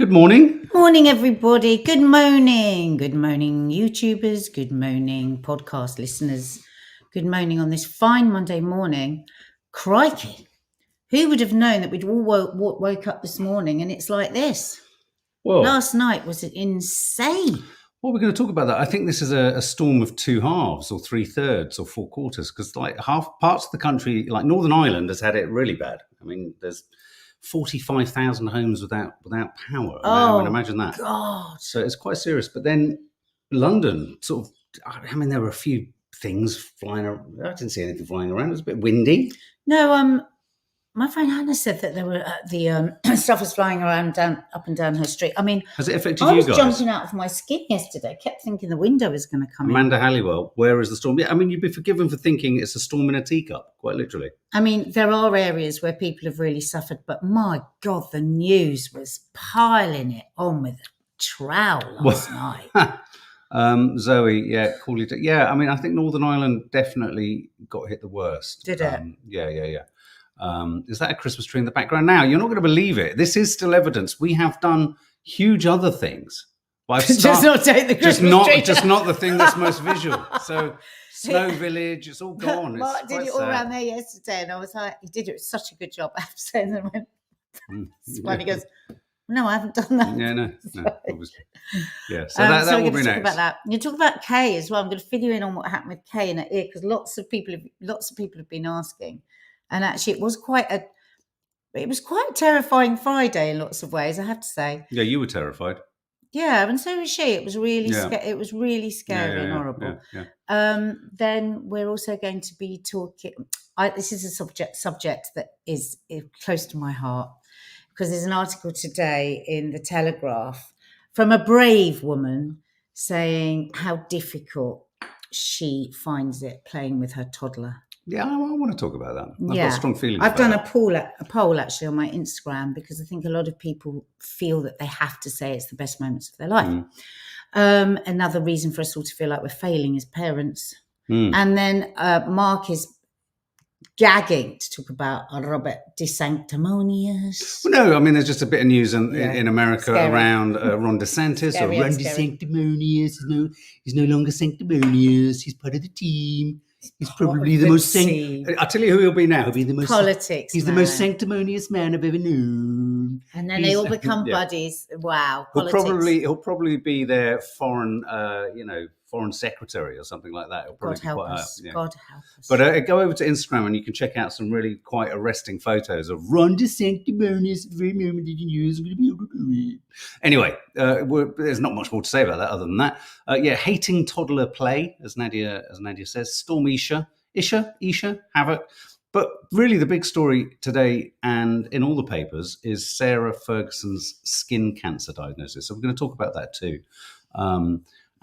Good morning. Morning, everybody. Good morning. Good morning, YouTubers. Good morning, podcast listeners. Good morning on this fine Monday morning. Crikey. Who would have known that we'd all woke up this morning and it's like this? Well, Last night was insane. Well, we're going to talk about that. I think this is a storm of two halves or 3/3 or 4/4 because like half parts of the country, like Northern Ireland has had it really bad. I mean, there's 45,000 homes without power. I mean, imagine that. God. So it's quite serious. But then London sort of, I mean, there were a few things flying around. I didn't see anything flying around. It was a bit windy. No, my friend Hannah said that there were the stuff was flying around up and down her street. I mean, has it affected you guys? I was jumping out of my skin yesterday. Kept thinking the window was going to come in. Amanda Halliwell, where is the storm? Yeah, I mean, you'd be forgiven for thinking it's a storm in a teacup, quite literally. I mean, there are areas where people have really suffered, but my God, the news was piling it on with a trowel last night. Zoe, yeah, call it. Yeah, I mean, I think Northern Ireland definitely got hit the worst. Did it? Yeah. Is that a Christmas tree in the background? Now, you're not going to believe it. This is still evidence. We have done huge other things. Just not take the Christmas tree. Just not the thing that's most visual. So, Snow Village, it's all gone. Mark did it all around there yesterday, and I was like, he did it such a good job. I have to say, and then when he goes, no, I haven't done that. Yeah, no, obviously. Yeah, so that will be next. Talk about that. You talk about Kay as well. I'm going to fill you in on what happened with Kay in her ear because lots of people have been asking, and actually, it was quite a terrifying Friday in lots of ways. I have to say. Yeah, you were terrified. Yeah, and so was she. It was really it was really scary and horrible. Yeah. Then we're also going to be talking. This is a subject that is close to my heart. Because there's an article today in the Telegraph from a brave woman saying how difficult she finds it playing with her toddler. Yeah, I want to talk about that. I've got a strong feeling. I've done a poll actually on my Instagram because I think a lot of people feel that they have to say it's the best moments of their life. Another reason for us all to feel like we're failing as parents. And then Mark is gagging to talk about Robert DeSanctimonious. Well, no, I mean, there's just a bit of news in America around Ron DeSantis. Ron DeSanctimonious he's no longer sanctimonious. He's part of the team. He's probably the most I'll tell you who he'll be now. He'll be the most politics. He's the most sanctimonious man I've ever known. And then they all become buddies. Wow. He'll probably be their foreign secretary or something like that. God help us. God help us. But go over to Instagram and you can check out some really quite arresting photos of Ron DeSanctimonious at the very moment that you use. I'm going to be able to do it. Anyway, there's not much more to say about that other than that. Hating toddler play, as Nadia says. Storm Isha, HAVOC. But really the big story today and in all the papers is Sarah Ferguson's skin cancer diagnosis. So we're going to talk about that too.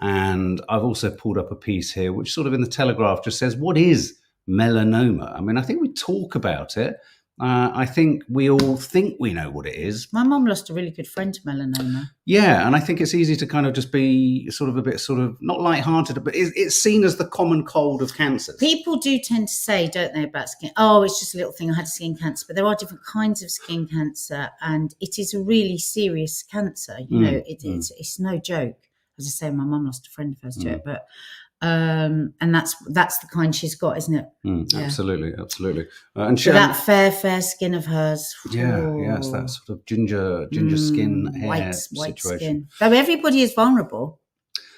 And I've also pulled up a piece here, which sort of in the Telegraph just says, what is melanoma? I mean, I think we talk about it. I think we all think we know what it is. My mum lost a really good friend to melanoma. Yeah, and I think it's easy to kind of just be sort of a bit not lighthearted, but it's seen as the common cold of cancers. People do tend to say, don't they, about skin, it's just a little thing, I had skin cancer. But there are different kinds of skin cancer, and it is a really serious cancer. You know, it's no joke. As I say, my mum lost a friend of hers to it, but and that's the kind she's got, isn't it? Yeah. Absolutely. And that fair skin of hers. It's that sort of ginger skin, hair white situation. Skin. Though everybody is vulnerable.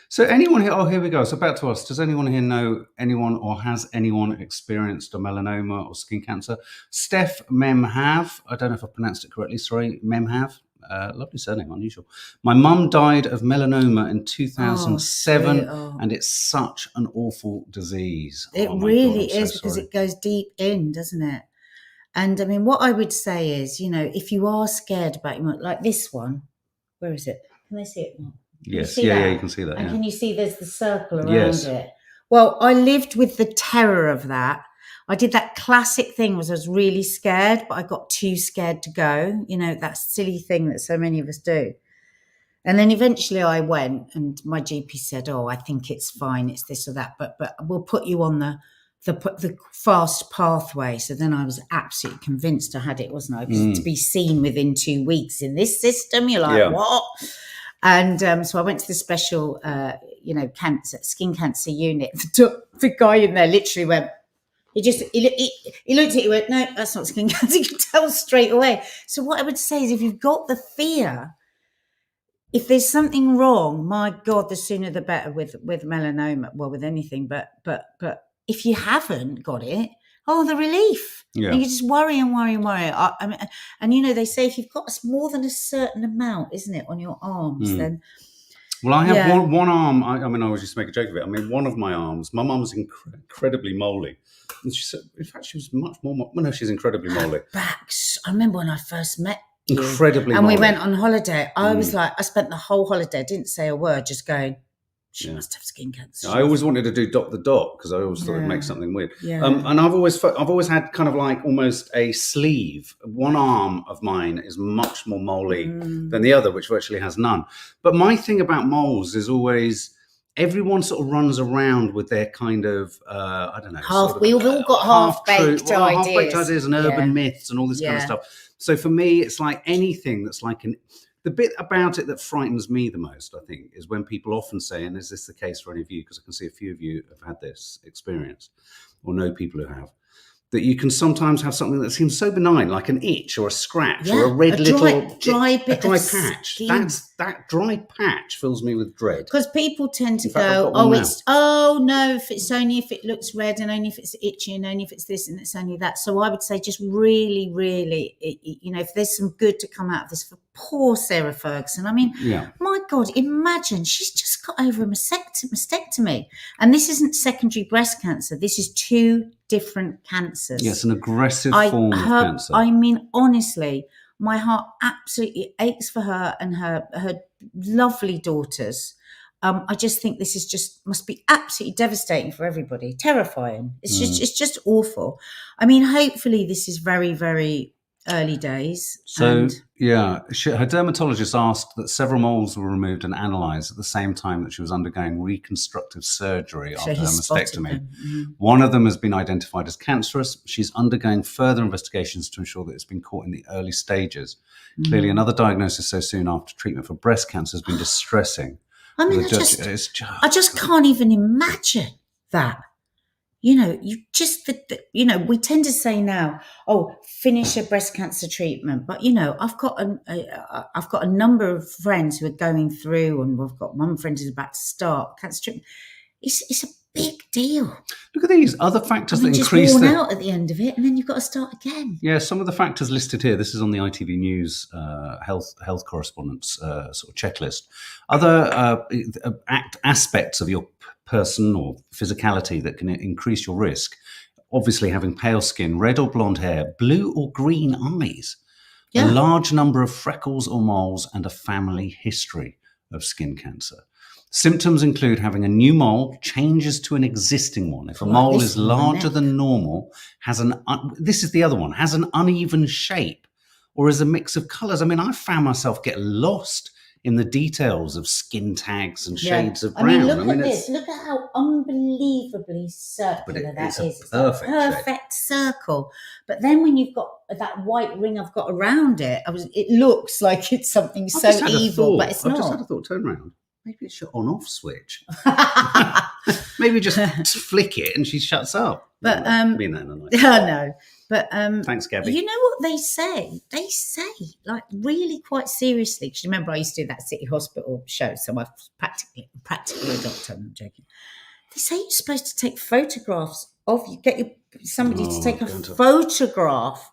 So anyone here? Oh, here we go. So back to us. Does anyone here know anyone or has anyone experienced a melanoma or skin cancer? Steph Memhav. I don't know if I pronounced it correctly. Sorry, Memhav. Lovely surname, unusual. My mum died of melanoma in 2007, and it's such an awful disease. It really is because it goes deep in, doesn't it? And I mean, what I would say is, if you are scared about like this one, where is it? Can they see it? Yes, you can see that. And can you see there's the circle around it? Well, I lived with the terror of that. I did that classic thing was I was really scared, but I got too scared to go. That silly thing that so many of us do. And then eventually I went and my GP said, I think it's fine. It's this or that, but we'll put you on the the fast pathway. So then I was absolutely convinced I had it, wasn't I? Because to be seen within 2 weeks in this system, you're like, what? And so I went to the special, skin cancer unit. The guy in there literally went, he looked at it, he went, no, that's not skin cancer. You can tell straight away. So what I would say is, if you've got the fear, if there's something wrong, my God, the sooner the better with melanoma. Well, with anything, but if you haven't got it, the relief. Yeah. And you just worry and worry and worry. I mean, and they say if you've got more than a certain amount, isn't it, on your arms, then. Well, I have one arm. I always used to make a joke of it. I mean, one of my arms, my mum's incredibly moly. And she said, in fact, she was much more. Well, no, she's incredibly moly. Backs. I remember when I first met you. Incredibly and moly. we went on holiday. I was like, I spent the whole holiday, didn't say a word, just going, she must have skin cancer. I always wanted to do dot the dot because I always thought it'd make something weird. Yeah. And I've always had kind of like almost a sleeve. One arm of mine is much more moly than the other, which virtually has none. But my thing about moles is always everyone sort of runs around with their kind of I don't know. We've all got half-baked ideas. Half-baked ideas and urban myths and all this kind of stuff. So for me, it's like anything that's like the bit about it that frightens me the most, I think, is when people often say, and is this the case for any of you? Because I can see a few of you have had this experience or know people who have, that you can sometimes have something that seems so benign, like an itch or a scratch or a red dry patch. Skin. That dry patch fills me with dread. Because people tend to go, if it looks red and only if it's itchy and only if it's this and it's only that. So I would say just really, really, if there's some good to come out of this for poor Sarah Ferguson. I mean, my God, imagine she's just got over a mastectomy. And this isn't secondary breast cancer. This is 2 different cancers. Yes, an aggressive form of cancer. I mean, honestly, my heart absolutely aches for her and her lovely daughters. I just think this is must be absolutely devastating for everybody, terrifying. It's just awful. I mean, hopefully this is very, very early days. So, her dermatologist asked that several moles were removed and analysed at the same time that she was undergoing reconstructive surgery after her mastectomy. One of them has been identified as cancerous. She's undergoing further investigations to ensure that it's been caught in the early stages. Clearly, another diagnosis so soon after treatment for breast cancer has been distressing. I mean, I just can't even imagine that. We tend to say now, finish a breast cancer treatment. But, I've got a number of friends who are going through, and we've got one friend who's about to start cancer treatment. It's a big deal. Look at these other factors that increase. Just worn out at the end of it, and then you've got to start again. Yeah, some of the factors listed here. This is on the ITV News health correspondence sort of checklist. Other aspects of your person or physicality that can increase your risk: obviously having pale skin, red or blonde hair, blue or green eyes, a large number of freckles or moles, and a family history of skin cancer. Symptoms include having a new mole, changes to an existing one. If a mole is larger than normal, this is the other one, has an uneven shape, or is a mix of colours. I mean, I found myself get lost in the details of skin tags and shades of brown. I mean, look at this. Look at how unbelievably circular that is. It's a perfect circle. But then when you've got that white ring I've got around it, it looks like it's something so evil, but it's not. I've just had a thought. Turn around. Maybe it's your on-off switch. Maybe just flick it and she shuts up. But mean that in a nice way. No. But thanks, Gabby. You know what they say? They say, like, really quite seriously. Because remember, I used to do that City Hospital show, so I'm practically a doctor. I'm joking. They say you're supposed to take photographs of you. Get somebody to take a photograph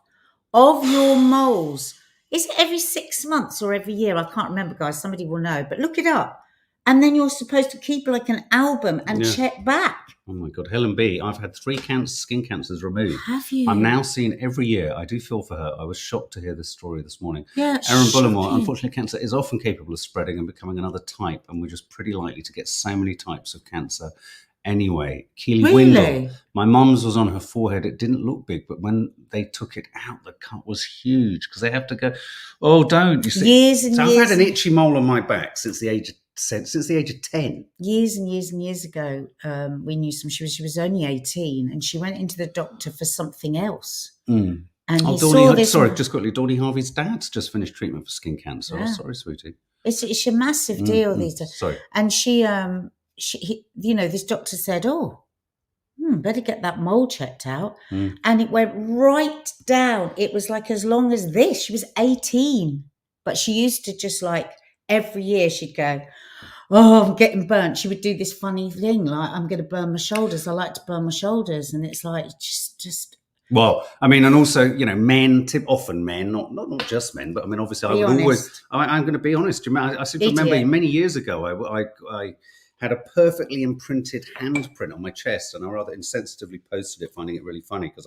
of your moles. Is it every 6 months or every year? I can't remember, guys. Somebody will know. But look it up. And then you're supposed to keep like an album and check back. Oh my God, Helen B. I've had 3 skin cancers removed. Have you? I'm now seen every year. I do feel for her. I was shocked to hear this story this morning. Yeah, Erin Bullimore, unfortunately, cancer is often capable of spreading and becoming another type, and we're just pretty likely to get so many types of cancer anyway. Keely Windle. My mum's was on her forehead. It didn't look big, but when they took it out, the cut was huge because they have to go, don't. You see? Years and years. I've had an itchy mole on my back since the age of since the age of 10. Years and years and years ago, we knew she was only 18, and she went into the doctor for something else. Mm. And he saw this. Sorry, just quickly. Dawdy Harvey's dad's just finished treatment for skin cancer. Yeah. Oh, sorry, sweetie. It's a massive deal these days. Sorry. And she, this doctor said, better get that mole checked out. And it went right down. It was like as long as this. She was 18. But she used to just like every year she'd go, I'm getting burnt. She would do this funny thing like, I'm going to burn my shoulders. I like to burn my shoulders. And it's like, just. Well, I mean, and also, men, often men, not just men, but I mean, obviously, Be honest. I'm going to be honest. I seem to remember many years ago, I had a perfectly imprinted handprint on my chest, and I rather insensitively posted it, finding it really funny because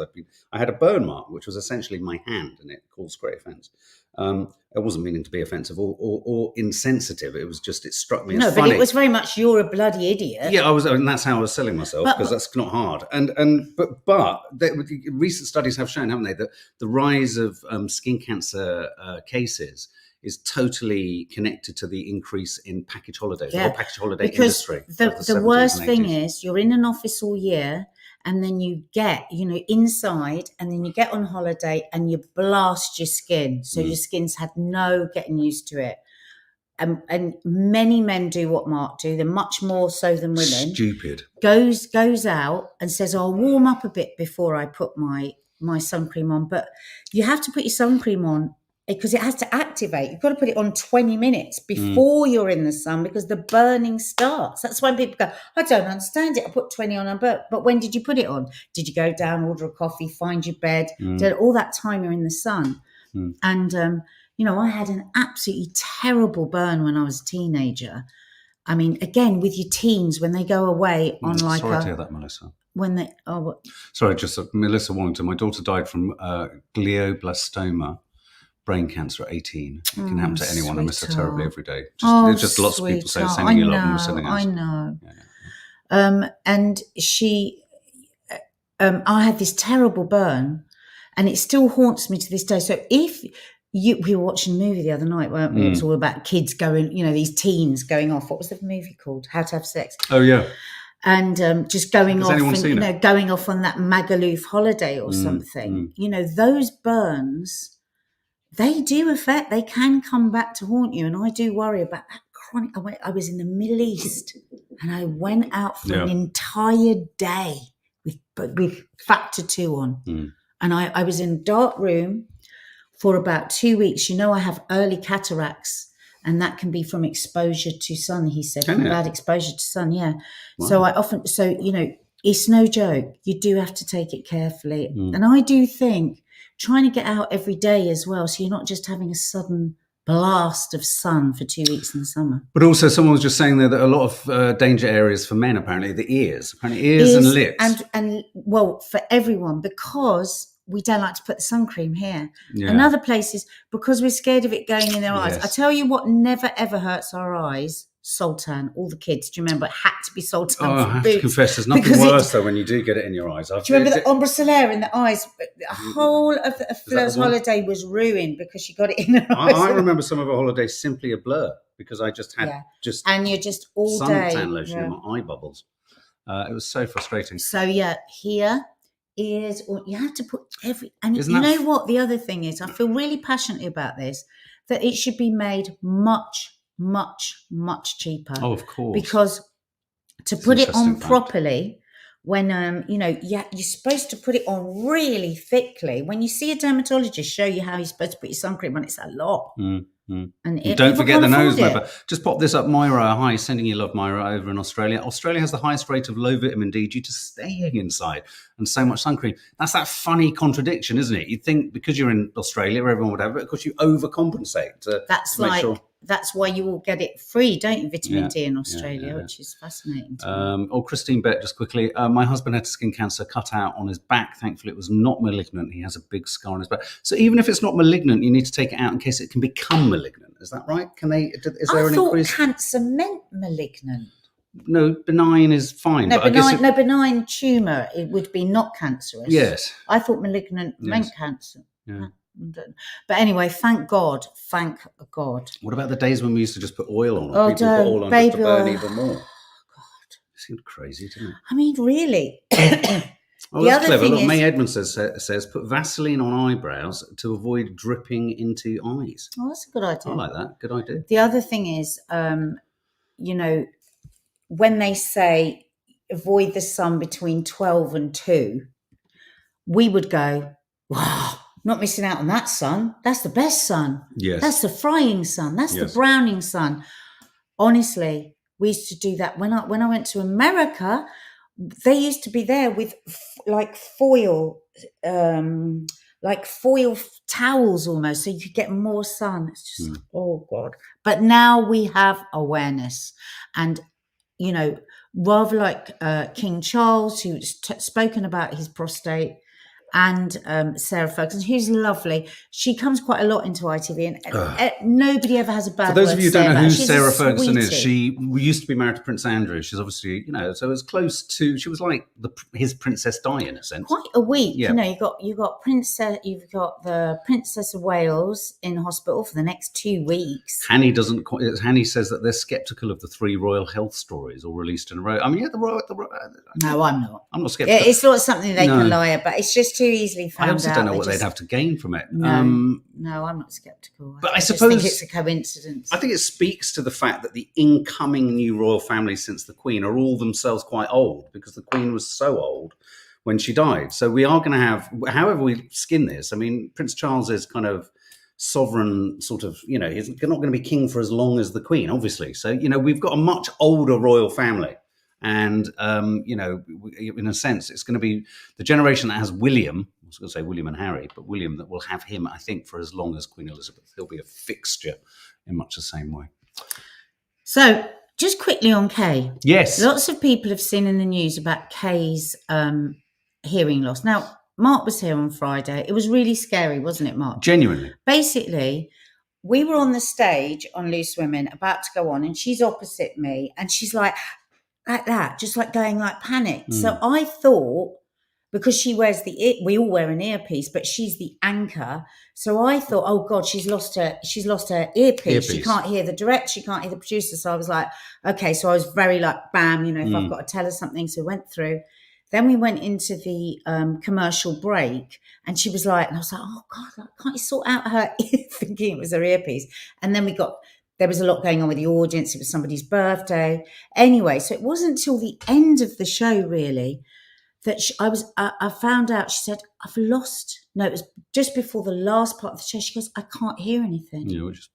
I had a burn mark, which was essentially my hand, and it caused great offence. I wasn't meaning to be offensive or insensitive. It was just, it struck me as funny. No, but it was very much, you're a bloody idiot. Yeah, and that's how I was selling myself, because that's not hard. But recent studies have shown, haven't they, that the rise of skin cancer cases is totally connected to the increase in package holidays, the whole package holiday industry. The worst thing is, you're in an office all year, and then you get, inside, and then you get on holiday and you blast your skin. So your skin's had no getting used to it. And many men do what Mark do. They're much more so than women. Stupid. Goes out and says, I'll warm up a bit before I put my sun cream on. But you have to put your sun cream on because it has to activate. You've got to put it on 20 minutes before you're in the sun, because the burning starts. That's why people go, I don't understand it. I put 20 on, but when did you put it on? Did you go down, order a coffee, find your bed? All that time you're in the sun. And, I had an absolutely terrible burn when I was a teenager. I mean, again, with your teens, when they go away on like sorry to hear that, Melissa. When they, Sorry, just Melissa Warrington. My daughter died from glioblastoma, brain cancer at 18. It can happen to anyone. I miss her terribly every day. Just lots of people say sending you love and sending us. I know. Yeah. And she, I had this terrible burn, and it still haunts me to this day. So if we were watching a movie the other night, weren't we? It was all about kids going, these teens going off. What was the movie called? How to Have Sex. Oh, yeah. And just going off, and, going off on that Magaluf holiday or something. Those burns, they do affect. They can come back to haunt you, and I do worry about that chronic. I was in the Middle East, and I went out for an entire day with factor 2 on, and I was in a dark room for about 2 weeks. I have early cataracts, and that can be from exposure to sun, he said, from bad exposure to sun, yeah. Wow. So it's no joke. You do have to take it carefully. And I do think trying to get out every day as well, so you're not just having a sudden blast of sun for 2 weeks in the summer. But also someone was just saying there that a lot of danger areas for men, apparently, the ears. Apparently ears and lips. And well, for everyone, because we don't like to put the sun cream here. Yeah. And other places, because we're scared of it going in their eyes. I tell you what never, ever hurts our eyes. Sultan, all the kids. Do you remember? It had to be Sultan. I have to confess, there's nothing worse though when you do get it in your eyes. Do you remember the ombre solaire in the eyes? The whole of Fleur's holiday was ruined because she got it in her eyes. I remember some of her holidays simply a blur because I just had and you're just all day suntan lotion in my eye bubbles. It was so frustrating. So here is, or you have to put and what the other thing is, I feel really passionately about this, that it should be made much, much, much cheaper. Oh, of course. Because to put it on properly, when you're supposed to put it on really thickly. When you see a dermatologist show you how you're supposed to put your sun cream on, it's a lot. And don't forget the nose member. Just pop this up, Myra. Hi, sending you love, Myra, over in Australia. Australia has the highest rate of low vitamin D due to staying inside and so much sun cream. That's that funny contradiction, isn't it? You'd think because you're in Australia, everyone would have it, but of course you overcompensate. That's why you all get it free, don't you? Vitamin D in Australia, which is fascinating. Christine Bett, just quickly. My husband had skin cancer cut out on his back. Thankfully, it was not malignant. He has a big scar on his back. So even if it's not malignant, you need to take it out in case it can become malignant. Is that right? I thought cancer meant malignant. No, benign is fine. No, benign tumour, it would be not cancerous. Yes. I thought malignant meant cancer. Yeah. But anyway, thank God. What about the days when we used to just put oil on? Oh, People put oil on baby just to burn oil. even more. God. It seemed crazy, didn't it? I mean, really. Oh, that's clever. Look, May Edmonds says put Vaseline on eyebrows to avoid dripping into eyes. Oh, that's a good idea. I like that. Good idea. The other thing is, you know, when they say avoid the sun between 12 and 2, we would go, wow, not missing out on that sun. That's the best sun. Yes. That's the frying sun. That's the browning sun. Honestly, we used to do that. When I went to America, they used to be there with like foil towels almost, so you could get more sun. It's just oh God. But now we have awareness, and you know, rather like King Charles, who's spoken about his prostate, and Sarah Ferguson, who's lovely. She comes quite a lot into ITV, and nobody ever has a bad word. For those of you who don't know who Sarah Ferguson is, she used to be married to Prince Andrew. She's obviously, you know, so it was close to. She was like his Princess Di in a sense. Quite a week, you know. You've got the Princess of Wales in hospital for the next 2 weeks. Hanny says that they're sceptical of the 3 royal health stories all released in a row. I mean, No, I'm not. I'm not sceptical. It's not something they can lie about. It's just too easily found out. I also don't know what they'd have to gain from it. No, I'm not sceptical. But I suppose think it's a coincidence. I think it speaks to the fact that the incoming new royal family since the Queen are all themselves quite old, because the Queen was so old when she died. So we are going to have, however we skin this, I mean, Prince Charles is kind of sovereign sort of, you know, he's not going to be king for as long as the Queen, obviously. So, you know, we've got a much older royal family. And, you know, in a sense, it's going to be the generation that has William. I was going to say William and Harry, but William that will have him, I think, for as long as Queen Elizabeth. He'll be a fixture in much the same way. So just quickly on Kay. Yes. Lots of people have seen in the news about Kay's hearing loss. Now, Mark was here on Friday. It was really scary, wasn't it, Mark? Genuinely. Basically, we were on the stage on Loose Women about to go on, and she's opposite me, and she's like that, just like going like panicked. So I thought, because she wears we all wear an earpiece, but she's the anchor. So I thought, oh God, she's lost her earpiece. She can't hear the direct, she can't hear the producer. So I was like, okay. So I was very like, bam, you know, if I've got to tell her something. So went through. Then we went into the commercial break, and she was like, and I was like, oh God, like, can't you sort out her ear? Thinking it was her earpiece. And then there was a lot going on with the audience. It was somebody's birthday. Anyway, so it wasn't until the end of the show, really, that I found out. She said, I've lost. No, it was just before the last part of the show. She goes, I can't hear anything. You know, just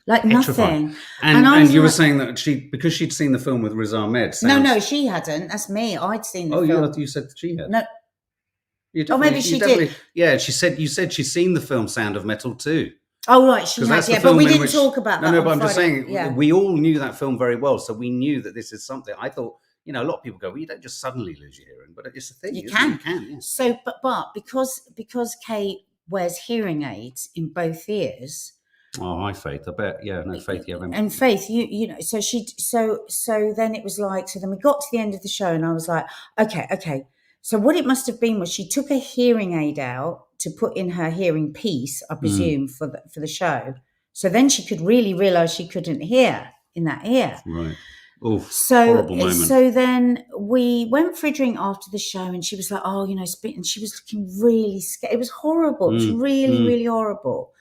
like nothing. And you were saying that because she'd seen the film with Riz Ahmed. No, she hadn't. That's me. I'd seen the film. Oh, you said that she had. No. Maybe she did. Yeah, you said she's seen the film Sound of Metal too. Oh, right, she has, yeah, but we didn't talk about that. No, but I'm just saying, we all knew that film very well, so we knew that this is something. I thought, you know, a lot of people go, well, you don't just suddenly lose your hearing, but it's a thing. You can. Yeah. So, but because Kay wears hearing aids in both ears. Oh, hi, Faith. I bet, yeah, no, Faith, yeah. And Faith, you know, so then it was like, so then we got to the end of the show, and I was like, okay. So what it must have been was she took a hearing aid out to put in her hearing piece, I presume, for the show. So then she could really realise she couldn't hear in that ear. Right. Oof, horrible moment. So then we went for a drink after the show, and she was like, oh, you know, and she was looking really scared. It was horrible. It was really, really horrible.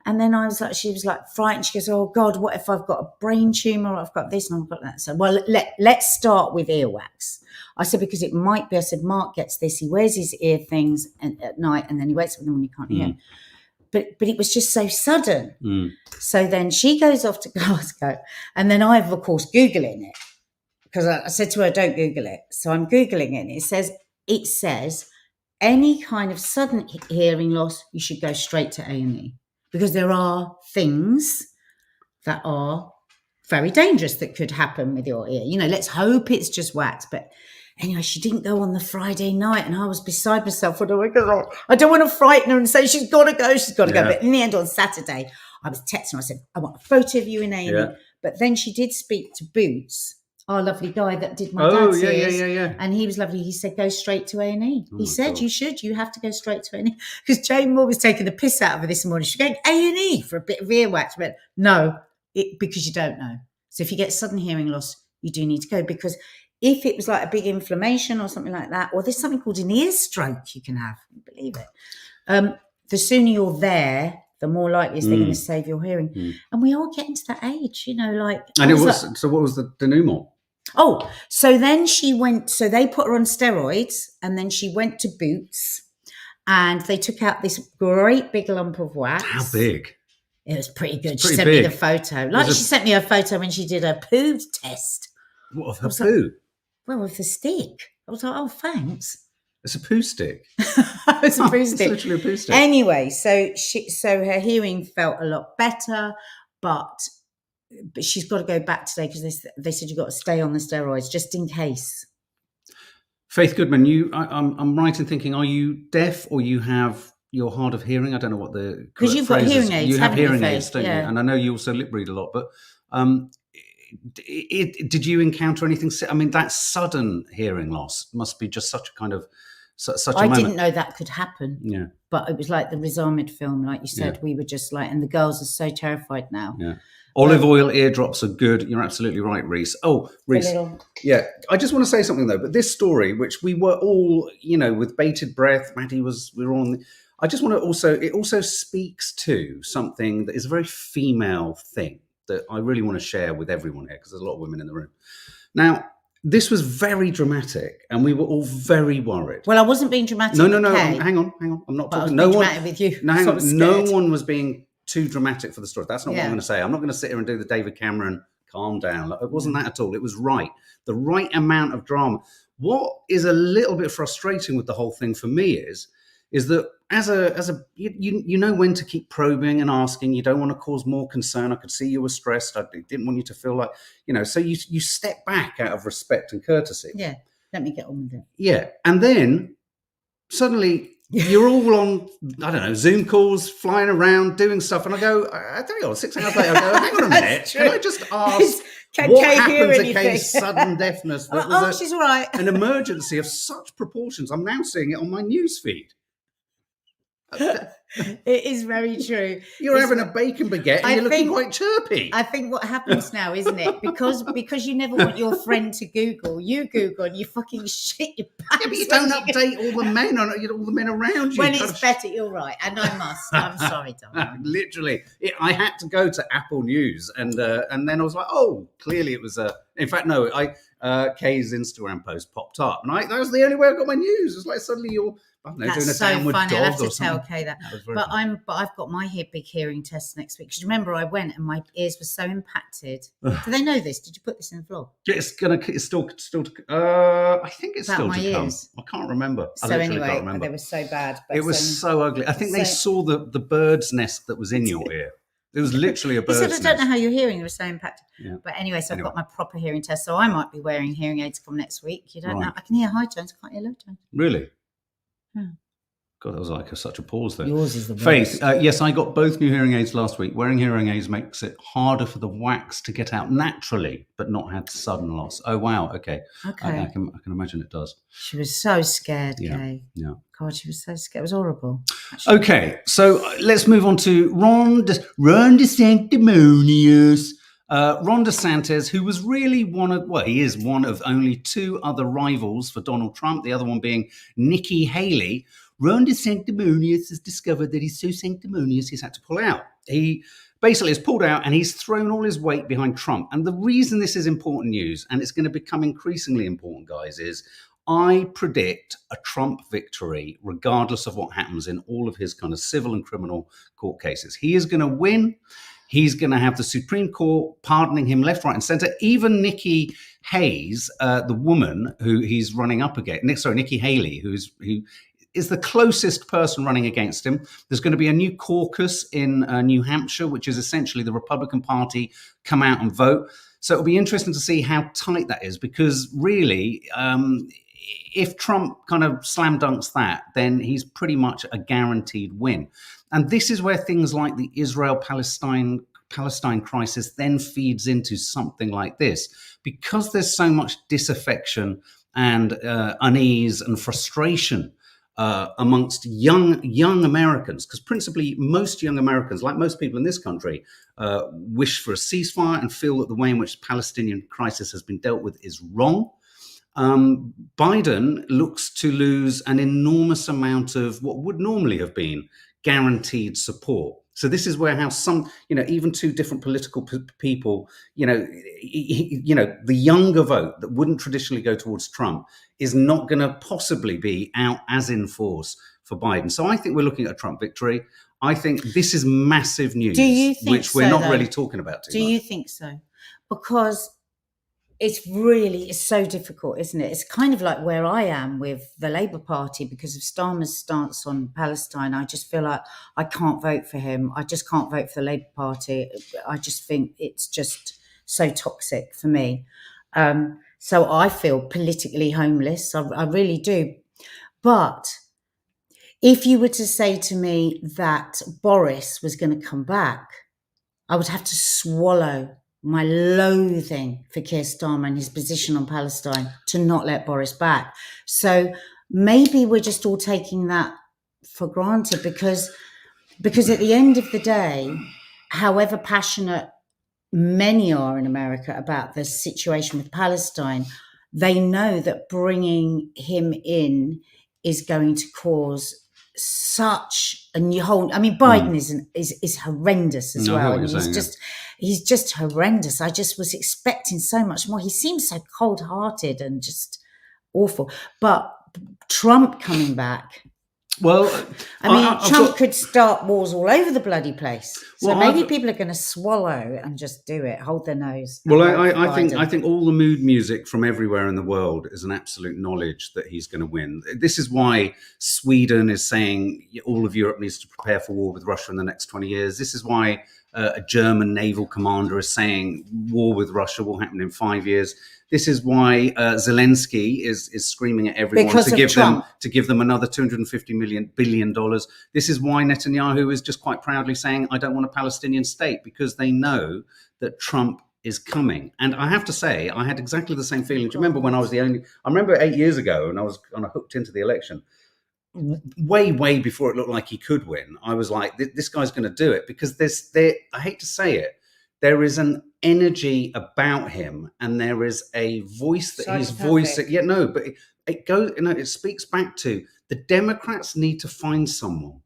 And then she was like frightened. She goes, oh God, what if I've got a brain tumour? I've got this and I've got that. So, well, let's start with earwax. I said, because it might be, I said, Mark gets this. He wears his ear things at night, and then he wakes up with them when he can't hear. But it was just so sudden. So then she goes off to Glasgow, and then I'm, of course, Googling it, because I said to her, don't Google it. So I'm Googling it, and it says any kind of sudden hearing loss, you should go straight to A&E. Because there are things that are very dangerous that could happen with your ear. You know, let's hope it's just wax. But anyway, she didn't go on the Friday night, and I was beside myself. I don't want to frighten her and say she's got to go. She's got to go. But in the end, on Saturday, I was texting her. I said, I want a photo of you in A&E. Yeah. But then she did speak to Boots, our lovely guy that did my Oh, dad's ears. yeah. And he was lovely. He said, go straight to A&E. Oh He my said, God. you have to go straight to A&E. Because Jane Moore was taking the piss out of her this morning. She's going, A&E for a bit of earwax. But no, because you don't know. So if you get sudden hearing loss, you do need to go. Because if it was like a big inflammation or something like that, or there's something called an ear stroke you can have, believe it. The sooner you're there, the more likely is they're going to save your hearing. And we are getting to that age, like. And so what was the denouement? Oh, so then she went, so they put her on steroids and then she went to Boots and they took out this great big lump of wax. How big? It was pretty good. It's She pretty sent big. me the photo. Like she sent me a photo when she did her poo test. What, of her poo? Well, with the stick. I was like, oh, thanks. It's a poo stick. It's a poo stick. It's literally a poo stick. Anyway, so her hearing felt a lot better, but she's got to go back today because they said you've got to stay on the steroids just in case. Faith Goodman, I'm right in thinking, are you deaf or you're hard of hearing? I don't know what the because you've got hearing aids. You have hearing aids, Faith? don't Yeah. you? And I know you also lip read a lot, but did you encounter anything? I mean, that sudden hearing loss must be just such a kind of such a moment. I didn't know that could happen. Yeah. But it was like the Rizamid film, like you said, we were just like, and the girls are so terrified now. Yeah. Olive oil eardrops are good. You're absolutely right, Reese. Oh, Reese. Yeah. I just want to say something though, but this story, which we were all, with bated breath, we were on. I just want to it also speaks to something that is a very female thing that I really want to share with everyone here because there's a lot of women in the room. Now, this was very dramatic and we were all very worried. Well, I wasn't being dramatic. No. Hang on. I'm not talking. No one. Dramatic with you. No, hang on. No one was being too dramatic for the story. That's not what I'm going to say. I'm not going to sit here and do the David Cameron, calm down. It wasn't that at all. It was right. The right amount of drama. What is a little bit frustrating with the whole thing for me is that you know when to keep probing and asking. You don't want to cause more concern. I could see you were stressed. I didn't want you to feel like, so you step back out of respect and courtesy. Yeah. Let me get on with it. Yeah. And then suddenly you're all on, I don't know, Zoom calls, flying around, doing stuff. And I go, 6 hours later, I go, hang on a minute. Can I just ask what happens in case sudden deafness? She's all right. An emergency of such proportions. I'm now seeing it on my news feed. It is very true. You're having a bacon baguette and you're looking quite chirpy. I think what happens now, isn't it? Because you never want your friend to Google. You Google and you fucking shit your pants. Yeah, but you don't update all the men on all the men around you. When it's better, you're right. And I must. I'm sorry, darling. Literally. I had to go to Apple News and then I was like, oh, clearly it was in fact, no, Kay's Instagram post popped up. And that was the only way I got my news. It's like suddenly you're doing a so downward funny. dog I'll have to or something. tell Kay that. But I've got my big hearing test next week. Because remember, I went and my ears were so impacted. Do they know this? Did you put this in the vlog? It's still. I think it's still my to come. ears. I can't remember. So anyway, they were so bad. It was so ugly. I think they saw the bird's nest that was in your ear. It was literally a bird's nest. He said, I don't know how you're hearing. They were so impacted. Yeah. But anyway, so I've got my proper hearing test. So I might be wearing hearing aids come next week. You don't know. I can hear high tones. I can't hear low tones. Really? Yeah. God, that was like such a pause there. Yours is the worst. Faith, yes, I got both new hearing aids last week. Wearing hearing aids makes it harder for the wax to get out naturally, but not have sudden loss. Oh, wow. Okay. I can imagine it does. She was so scared, Kay. Yeah. God, she was so scared. It was horrible. Actually. Okay, so let's move on to Ron DeSanctimonious. Ron DeSantis, who was really he is one of only two other rivals for Donald Trump, the other one being Nikki Haley. Ron DeSanctimonious has discovered that he's so sanctimonious he's had to pull out. He basically has pulled out and he's thrown all his weight behind Trump. And the reason this is important news, and it's going to become increasingly important, guys, is I predict a Trump victory regardless of what happens in all of his kind of civil and criminal court cases. He is going to win. He's going to have the Supreme Court pardoning him left, right, and center. Even Nikki Hayes, the woman who he's running up against, Nikki Haley, who is the closest person running against him. There's going to be a new caucus in New Hampshire, which is essentially the Republican Party come out and vote. So it'll be interesting to see how tight that is, because really, if Trump kind of slam dunks that, then he's pretty much a guaranteed win. And this is where things like the Israel-Palestine Palestine crisis then feeds into something like this, because there's so much disaffection and unease and frustration amongst young Americans, because principally most young Americans, like most people in this country, wish for a ceasefire and feel that the way in which the Palestinian crisis has been dealt with is wrong. Biden looks to lose an enormous amount of what would normally have been guaranteed support. So this is where how some, even two different political people, the younger vote that wouldn't traditionally go towards Trump is not going to possibly be out as in force for Biden. So I think we're looking at a Trump victory. I think this is massive news, which we're not really talking about too much. Do you think so? Because it's so difficult, isn't it? It's kind of like where I am with the Labour Party because of Starmer's stance on Palestine. I just feel like I can't vote for him. I just can't vote for the Labour Party. I just think it's just so toxic for me. So I feel politically homeless. I really do. But if you were to say to me that Boris was going to come back, I would have to swallow my loathing for Keir Starmer and his position on Palestine to not let Boris back. So maybe we're just all taking that for granted because at the end of the day, however passionate many are in America about the situation with Palestine, they know that bringing him in is going to cause such a new whole. I mean, Biden is horrendous as well. And he's just horrendous. I just was expecting so much more. He seems so cold-hearted and just awful. But Trump coming back. Well, Trump could start wars all over the bloody place. So maybe people are going to swallow and just do it, hold their nose. Well, I think all the mood music from everywhere in the world is an absolute knowledge that he's going to win. This is why Sweden is saying all of Europe needs to prepare for war with Russia in the next 20 years. This is why a German naval commander is saying war with Russia will happen in 5 years. This is why Zelensky is screaming at everyone to give them another $250 billion. This is why Netanyahu is just quite proudly saying, I don't want a Palestinian state, because they know that Trump is coming. And I have to say, I had exactly the same feeling. Do you remember when I remember 8 years ago and I was kind of hooked into the election, way before it looked like he could win. I was like, this guy's going to do it, because I hate to say it, there is an energy about him, and there is a voice that he's voicing. Yeah, no, but it goes. It speaks back to the Democrats need to find someone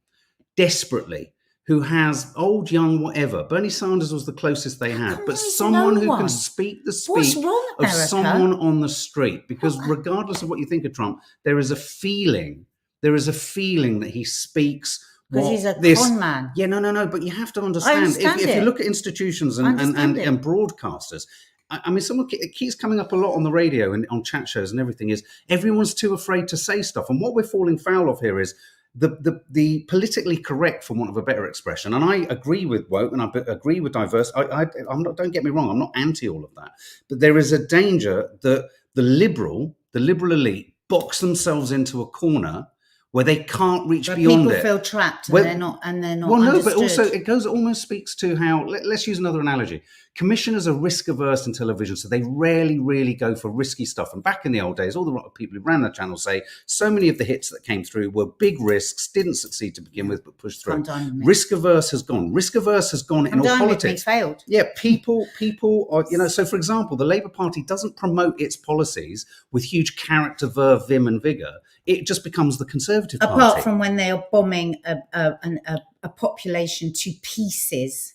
desperately who has old, young, whatever. Bernie Sanders was the closest they had, but someone who can speak the speak of someone on the street. Because regardless of what you think of Trump, there is a feeling that he speaks. Because he's a con man. Yeah, no. But you have to understand. If you look at institutions and broadcasters, I mean, someone it keeps coming up a lot on the radio and on chat shows and everything. Is everyone's too afraid to say stuff? And what we're falling foul of here is the politically correct, for want of a better expression. And I agree with woke and I agree with diverse. I'm not. Don't get me wrong. I'm not anti all of that. But there is a danger that the liberal elite box themselves into a corner where they can't reach beyond it. People feel trapped and they're not Well, no, understood. but also it almost speaks to how, let's use another analogy. Commissioners are risk averse in television, so they rarely really go for risky stuff. And back in the old days, all the people who ran the channel say so many of the hits that came through were big risks, didn't succeed to begin with, but pushed through. Risk averse has gone. Risk averse has gone in all politics. Failed. Yeah, people are, so for example, the Labour Party doesn't promote its policies with huge character, verve, vim and vigour. It just becomes the Conservative Party. Apart from when they are bombing a population to pieces.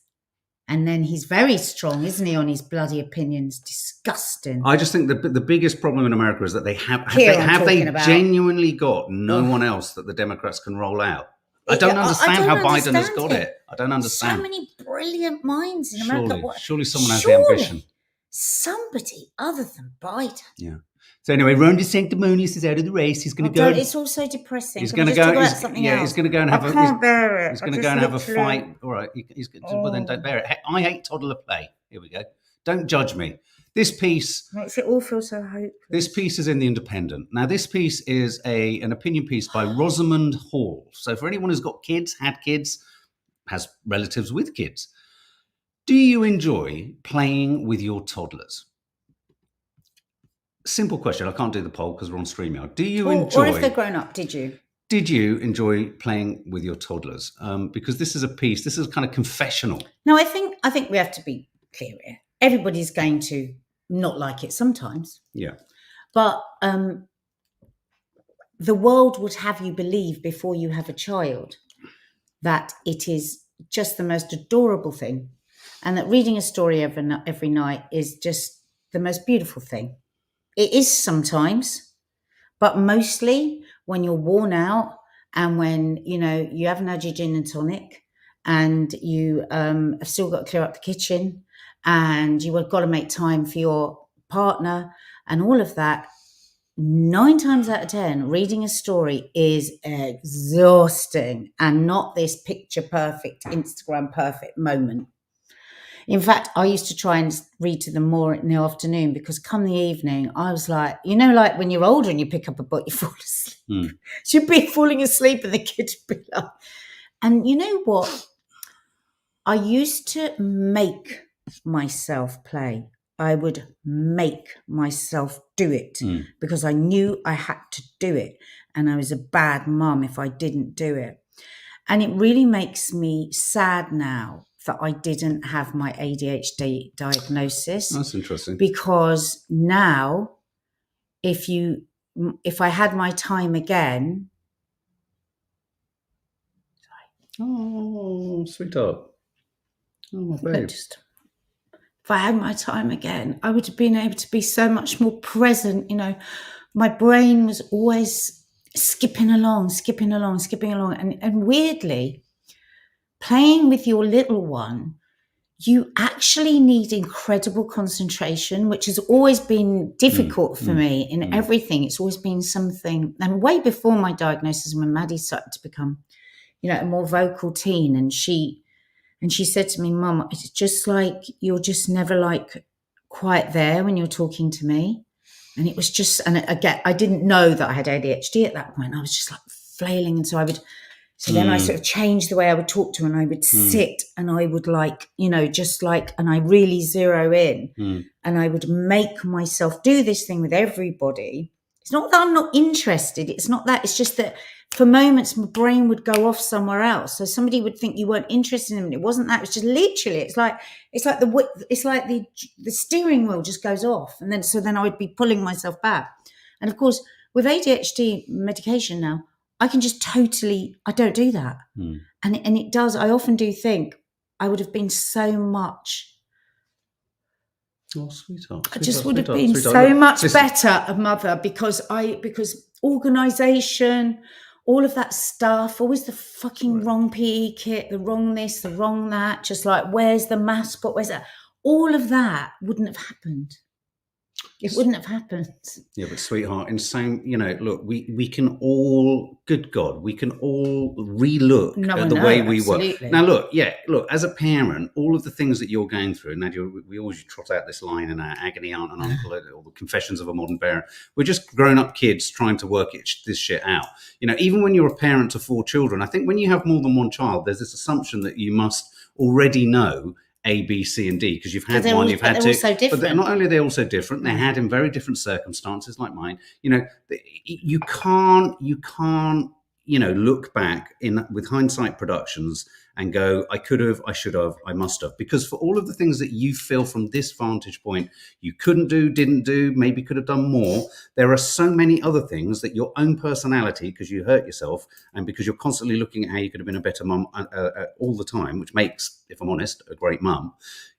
And then he's very strong, isn't he, on his bloody opinions? Disgusting. I just think the biggest problem in America is that they genuinely got no one else that the Democrats can roll out. I don't understand how Biden has got it. I don't understand. So many brilliant minds in America. Surely someone has the ambition. Somebody other than Biden. Yeah. So anyway, Ron DeSanctimonious is out of the race. He's going to go. It's all so depressing. He's going to go. He's going to go and have. I can't bear it. He's going to go and have a fight. All right. Well, then don't bear it. I hate toddler play. Here we go. Don't judge me. This piece makes it all feel so hopeless. This piece is in The Independent. Now, this piece is an opinion piece by Rosamund Hall. So for anyone who's got kids, had kids, has relatives with kids. Do you enjoy playing with your toddlers? Simple question. I can't do the poll because we're on StreamYard. Do you enjoy... Or if they're grown up, did you? Did you enjoy playing with your toddlers? Because this is a piece, this is kind of confessional. No, I think we have to be clear here. Everybody's going to not like it sometimes. Yeah. But the world would have you believe before you have a child that it is just the most adorable thing, and that reading a story every night is just the most beautiful thing. It is sometimes, but mostly when you're worn out and when, you haven't had your gin and tonic and you have still got to clear up the kitchen and you've got to make time for your partner and all of that, 9 times out of 10, reading a story is exhausting and not this picture perfect, Instagram perfect moment. In fact, I used to try and read to them more in the afternoon because come the evening, I was like, like when you're older and you pick up a book, you fall asleep. You'd be falling asleep and the kids would be like... And you know what? I used to make myself play. I would make myself do it because I knew I had to do it. And I was a bad mum if I didn't do it. And it really makes me sad now that I didn't have my ADHD diagnosis. That's interesting. Because now, if I had my time again... Oh, sweetheart. Oh, babe. If I had my time again, I would have been able to be so much more present. My brain was always skipping along. And weirdly, playing with your little one, you actually need incredible concentration, which has always been difficult for me in everything. It's always been something, and way before my diagnosis, when Maddie started to become, a more vocal teen, and she said to me, Mum, it's just like you're just never like quite there when you're talking to me. And it was just, and again, I didn't know that I had ADHD at that point. I was just like flailing, and so then I sort of changed the way I would talk to her, and I would sit and I would and I really zero in and I would make myself do this thing with everybody. It's not that I'm not interested. It's not that. It's just that for moments my brain would go off somewhere else. So somebody would think you weren't interested in it. It wasn't that. It was just literally, it's like the steering wheel just goes off. And then I would be pulling myself back. And of course, with ADHD medication now, I can just I don't do that. And it does, I often do think I would have been so much. Oh, sweetheart. I just would have been so much better a mother because organisation, all of that stuff, always the fucking wrong PE kit, the wrong this, the wrong that, just like, where's the mascot, where's that? All of that wouldn't have happened. It wouldn't have happened. Yeah, but sweetheart, in saying, look, we can all, good God, we can all relook at the way we absolutely. work. Now, look, as a parent, all of the things that you're going through, Nadia, we always trot out this line in our Agony Aunt and Uncle, or the Confessions of a Modern Parent. We're just grown-up kids trying to work this shit out. Even when you're a parent to 4 children, I think when you have more than one child, there's this assumption that you must already know A, B, C, and D, because you've had one, you've had 2. Also different. But not only are they also different, they're had in very different circumstances, like mine. You can't, look back with hindsight productions and go, I could have, I should have, I must have. Because for all of the things that you feel from this vantage point, you couldn't do, didn't do, maybe could have done more, there are so many other things that your own personality, because you hurt yourself and because you're constantly looking at how you could have been a better mum all the time, which makes, if I'm honest, a great mum.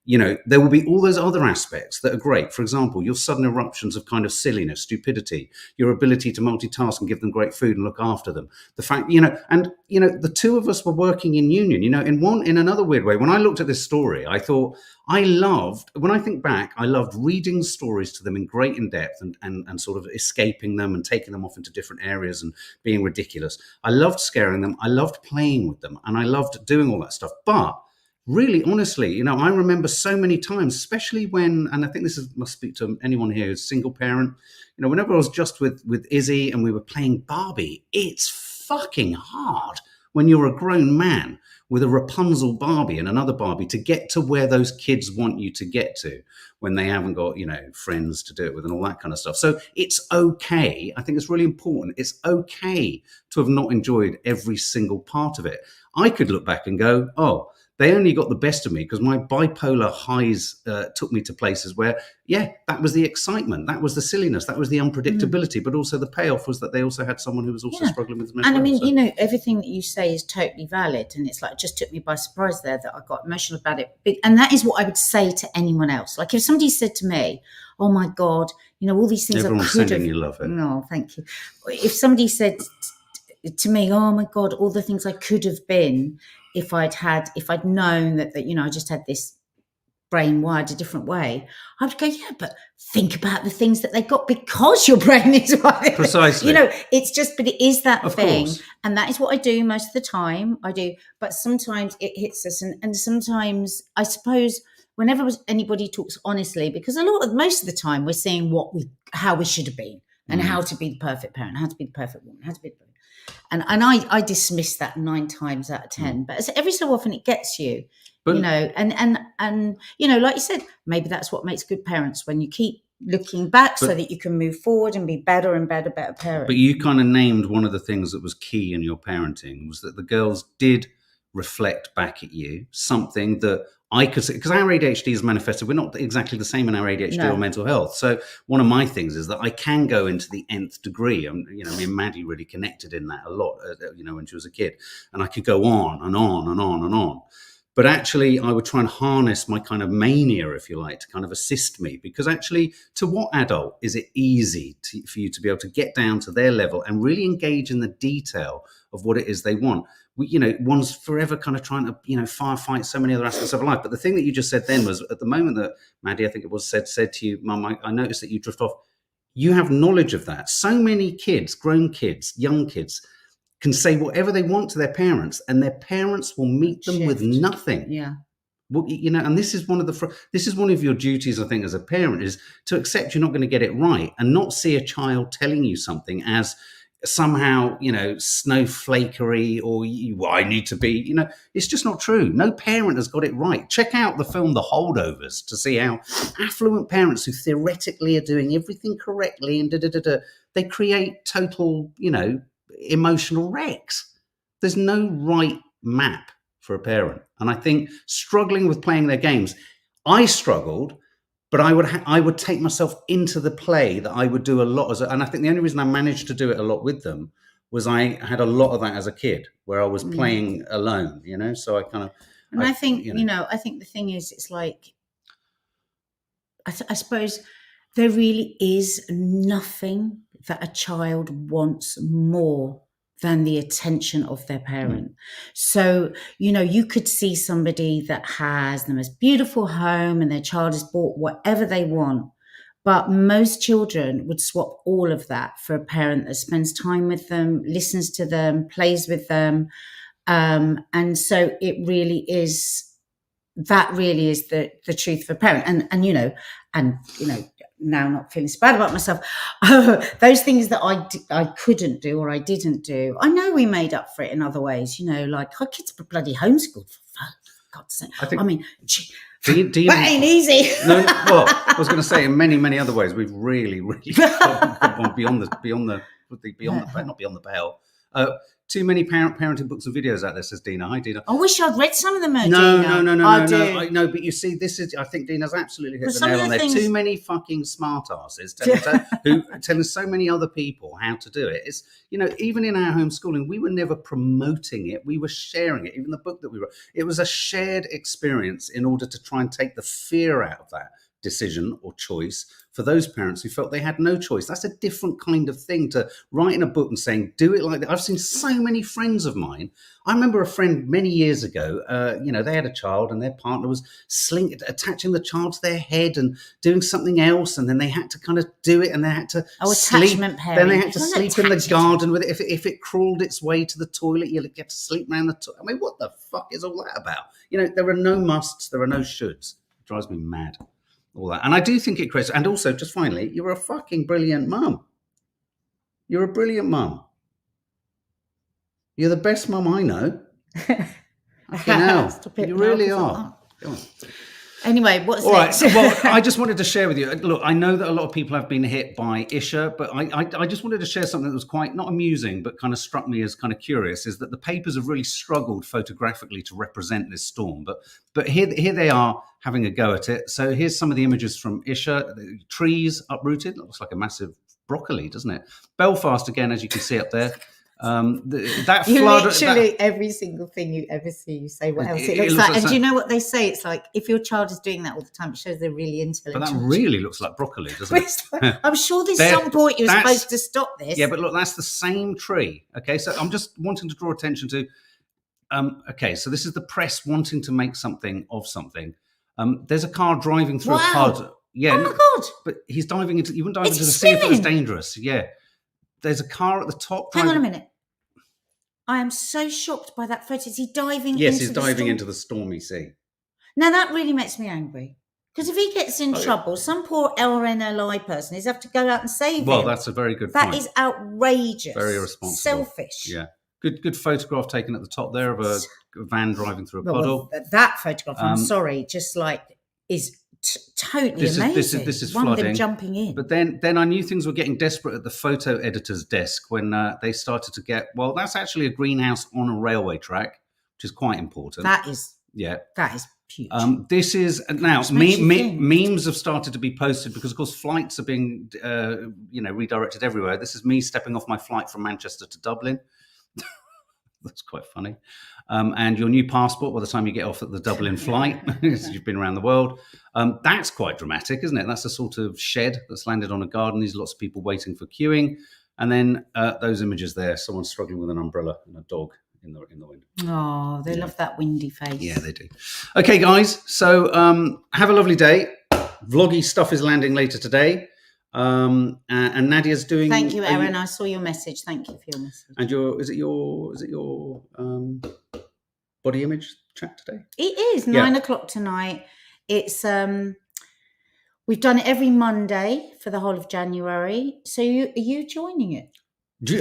There will be all those other aspects that are great. For example, your sudden eruptions of kind of silliness, stupidity, your ability to multitask and give them great food and look after them. The fact, the 2 of us were working in union, in another weird way. When I looked at this story, I thought when I think back, I loved reading stories to them in great in depth and sort of escaping them and taking them off into different areas and being ridiculous. I loved scaring them. I loved playing with them, and I loved doing all that stuff. But really, honestly, I remember so many times, especially when, and I think must speak to anyone here who's single parent, whenever I was just with Izzy and we were playing Barbie, it's fucking hard when you're a grown man, with a Rapunzel Barbie and another Barbie to get to where those kids want you to get to when they haven't got, friends to do it with and all that kind of stuff. So it's okay. I think it's really important. It's okay to have not enjoyed every single part of it. I could look back and go, oh, they only got the best of me because my bipolar highs took me to places where, that was the excitement, that was the silliness, that was the unpredictability, but also the payoff was that they also had someone who was also struggling with mental health. And I mean, everything that you say is totally valid, and it's like, it just took me by surprise there that I got emotional about it. And that is what I would say to anyone else. Like if somebody said to me, oh my God, all these things Everyone's I could have. You love it. No, thank you. If somebody said to me, oh my God, all the things I could have been if I'd known that I just had this brain wired a different way, I would go, yeah, but think about the things that they got because your brain is wired. Precisely. It's just, but it is that thing. Course. And that is what I do most of the time. I do, but sometimes it hits us. And sometimes I suppose whenever anybody talks honestly, because most of the time we're seeing how we should have been and how to be the perfect parent, how to be the perfect woman, how to be the perfect. And I dismiss that 9 times out of 10, but every so often it gets you, and like you said, maybe that's what makes good parents, when you keep looking back so that you can move forward and be better and better parents. But you kind of named one of the things that was key in your parenting was that the girls did reflect back at you something that I could see, because our ADHD is manifested. We're not exactly the same in our ADHD or mental health. So one of my things is that I can go into the nth degree. Me and Maddie really connected in that a lot, when she was a kid. And I could go on and on and on and on. But actually, I would try and harness my kind of mania, if you like, to kind of assist me. Because actually, to what adult is it easy for you to be able to get down to their level and really engage in the detail of what it is they want? One's forever kind of trying to, firefight so many other aspects of life. But the thing that you just said then was, at the moment that Maddie, I think it was, said to you, Mum, I noticed that you drift off. You have knowledge of that. So many kids, grown kids, young kids, can say whatever they want to their parents, and their parents will meet them with nothing. Yeah. Well, and this is one of your duties, I think, as a parent, is to accept you're not going to get it right and not see a child telling you something as somehow, snowflakery or I need to be, it's just not true. No parent has got it right. Check out the film The Holdovers to see how affluent parents who theoretically are doing everything correctly and they create total, emotional wrecks. There's no right map for a parent. And I think struggling with playing their games, I struggled, but I would take myself into the play that I would do a lot and I think the only reason I managed to do it a lot with them was I had a lot of that as a kid where I was playing alone, so I kind of. And I think, I think the thing is, it's like, I suppose there really is nothing that a child wants more than the attention of their parent. So, you could see somebody that has the most beautiful home and their child has bought whatever they want. But most children would swap all of that for a parent that spends time with them, listens to them, plays with them. And so it really is, that really is the truth for a parent. And now not feeling so bad about myself, those things that I couldn't do or I didn't do, I know we made up for it in other ways, like our kids were bloody homeschooled, for God's sake. That ain't easy. No, well, I was going to say in many, many other ways, we've really, really gone beyond the not beyond the pale. Too many parenting books and videos out there, says Dina. Hi, Dina. I wish I'd read some of them. No. But you see, I think Dina's absolutely hit the nail on there. Too many fucking smart asses telling so many other people how to do it. It's, even in our homeschooling, we were never promoting it. We were sharing it. Even the book that we wrote, it was a shared experience in order to try and take the fear out of that decision or choice for those parents who felt they had no choice. That's a different kind of thing to write in a book and saying, do it like that. I've seen so many friends of mine. I remember a friend many years ago, they had a child and their partner was attaching the child to their head and doing something else. And then they had to kind of do it and they had to sleep. Then they had to sleep in the garden with it. If it crawled its way to the toilet, you get to sleep around the toilet. I mean, what the fuck is all that about? There are no musts, there are no shoulds. It drives me mad. All that. And I do think it creates, and also just finally, you're a fucking brilliant mum. You're a brilliant mum. You're the best mum I know. Stop it You now, really 'cause are. Go on. Anyway, what's All right. next? Well, I just wanted to share with you. Look, I know that a lot of people have been hit by Isha, but I just wanted to share something that was quite not amusing, but kind of struck me as kind of curious. Is that the papers have really struggled photographically to represent this storm, but here they are having a go at it. So here's some of the images from Isha. The trees uprooted. Looks like a massive broccoli, doesn't it? Belfast again, as you can see up there. That You flood, literally every single thing you ever see, you say what else it looks like. And do you know what they say? It's like if your child is doing that all the time, it shows they're really intelligent. But that really looks like broccoli, doesn't it? Like, I'm sure there's some point you're supposed to stop this. Yeah, but look, that's the same tree. Okay, so I'm just wanting to draw attention to. Okay, so this is the press wanting to make something of something. There's a car driving through a pod. Yeah. Oh my God! But he's diving into. You wouldn't dive into the sea if it was dangerous. Yeah. There's a car at the top. Hang on a minute. I am so shocked by that photo. Is he diving? Yes, he's diving into the stormy sea. Now that really makes me angry. Because if he gets in trouble, some poor LNLI person is have to go out and save him. Well, that's a very good point. That is outrageous. Very irresponsible. Selfish. Yeah. Good photograph taken at the top there of a van driving through a puddle. Well, that photograph, I'm sorry, just like is totally amazing. This is one flooding. of them jumping in. But then I knew things were getting desperate at the photo editor's desk when they started to get, well, that's actually a greenhouse on a railway track, which is quite important. That is huge. This is now memes have started to be posted because, of course, flights are being redirected everywhere. This is me stepping off my flight from Manchester to Dublin. That's quite funny. And your new passport by the time you get off at the Dublin flight, you've been around the world. That's quite dramatic, isn't it? That's a sort of shed that's landed on a garden. There's lots of people waiting for queuing. And then those images there, someone struggling with an umbrella and a dog in the wind. Oh, they love that windy face. Yeah, they do. Okay, guys. So have a lovely day. Vloggy stuff is landing later today. And Nadia's doing. Thank you, Erin. I saw your message. Thank you for your message. And is it your body image chat today? It is 9 o'clock tonight. It's we've done it every Monday for the whole of January. So are you joining it?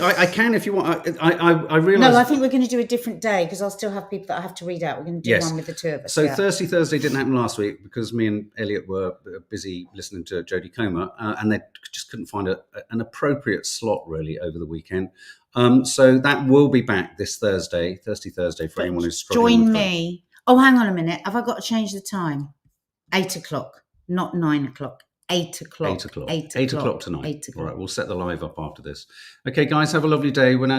I can if you want. I realise. No, I think we're going to do a different day because I'll still have people that I have to read out. We're going to do one with the two of us. So Thursday didn't happen last week because me and Elliot were busy listening to Jodie Comer, and they just couldn't find an appropriate slot really over the weekend. So that will be back this Thursday for anyone who's struggling. Join me. Oh, hang on a minute. Have I got to change the time? 8 o'clock, not 9 o'clock. 8 o'clock. 8 o'clock. 8 o'clock tonight. 8 o'clock. All right, we'll set the live up after this. Okay, guys, have a lovely day. We're now going